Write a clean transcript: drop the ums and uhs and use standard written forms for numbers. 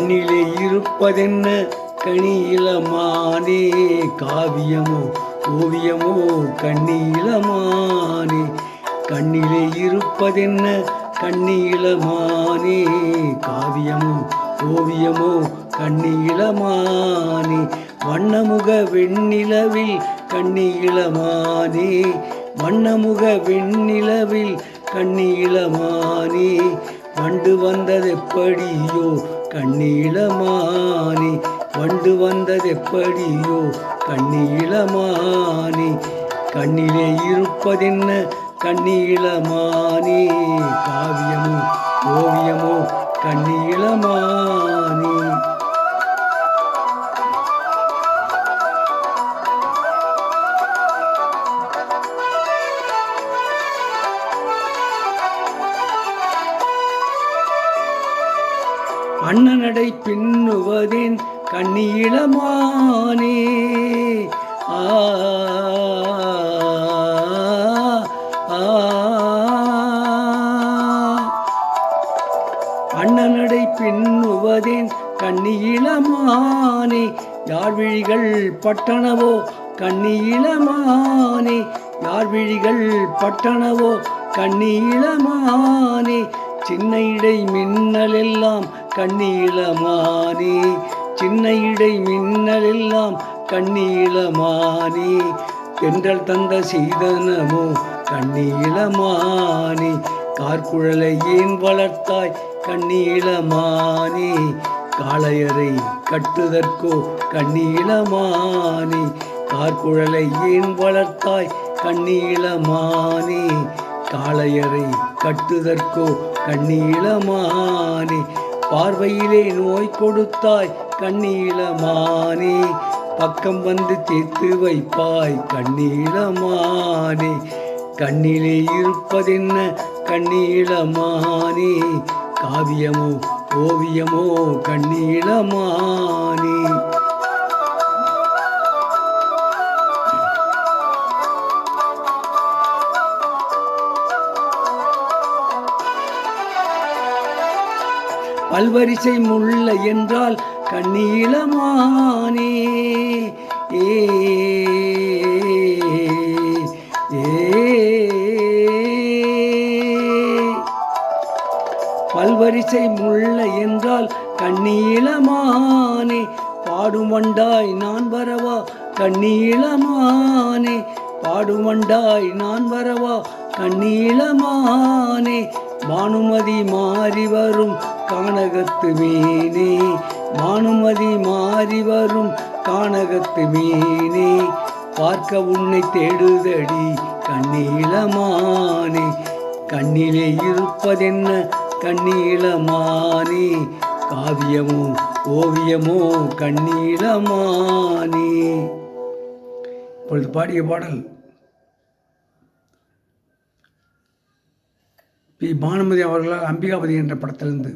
கண்ணிலே இருப்பதென்ன கனியிலமானே, காவியமோ ஓவியமோ கண்ணியிலமானே. கண்ணிலே இருப்பதென்ன கண்ணியிலமானே, காவியமோ ஓவியமோ கண்ணியிலமானே. வண்ணமுக வெண்ணிலவில் கண்ணியிலமானே, வண்ணமுக வெண்ணிலவில் கண்ணியிலமானே. வண்டு வந்ததெப்படியோ கண்ணியிலமானே, வண்டு வந்ததெப்படியோ கண்ணியிலமானே. கண்ணிலே இருப்பதென்ன கண்ணியிலமானே, காவியமோ ஓவியமோ கண்ணியிலமானே. அண்ணனடை பின்னுவதேன் கண்ணியிலமானே, அண்ணனடை பின்னுவதேன் கண்ணியிலமானே. யார் விழிகள் பட்டனவோ கண்ணியிலமானே, யார் விழிகள் பட்டனவோ கண்ணியிலமானே. சின்ன இடை மின்னலெல்லாம் கண்ணியிலமானே, சின்ன இடை மின்னலெல்லாம் கண்ணியிலமானே. தென்றல் தந்த சீதனமோ கண்ணியிலமானே, கார்குழலை ஏன் வளர்த்தாய் கண்ணியிலமானே. காளையரை கட்டுதற்கோ கண்ணியிலமானே, கார்குழலை ஏன் வளர்த்தாய் கண்ணியிலமானே. காளையரை கட்டுதற்கோ கண்ணியிலமானே. பார்வையிலே நோய் கொடுத்தாய் கண்ணியிலமானே, பக்கம் வந்து தீர்த்து வைப்பாய் கண்ணியிலமானே. கண்ணிலே இருப்பதென்ன கண்ணியிலமானே, காவியமோ ஓவியமோ கண்ணியிலமானே. பல்வரிசை முல்லை என்றால் கண்ணியிலமானே, பல்வரிசை முல்லை என்றால் கண்ணியிலமானே. பாடும் வண்டாய் நான் வரவா கண்ணியிலமானே, பாடும் வண்டாய் நான் வரவா கண்ணியிலமானே. பானுமதி மாறி வரும் கானகத்து மீனே, பானுமதி மாறி வரும் கானகத்து மீனே. பார்க்க உன்னை தேடுதடி கண்ணியிலமானே. கண்ணிலே இருப்பதென்ன கண்ணியிலமானே, காவியமோ ஓவியமோ கண்ணியிலமானே. இப்பொழுது பாடிய பாடல் பி. பானுமதி அவர்களால் அம்பிகாபதி என்ற படத்திலிருந்து.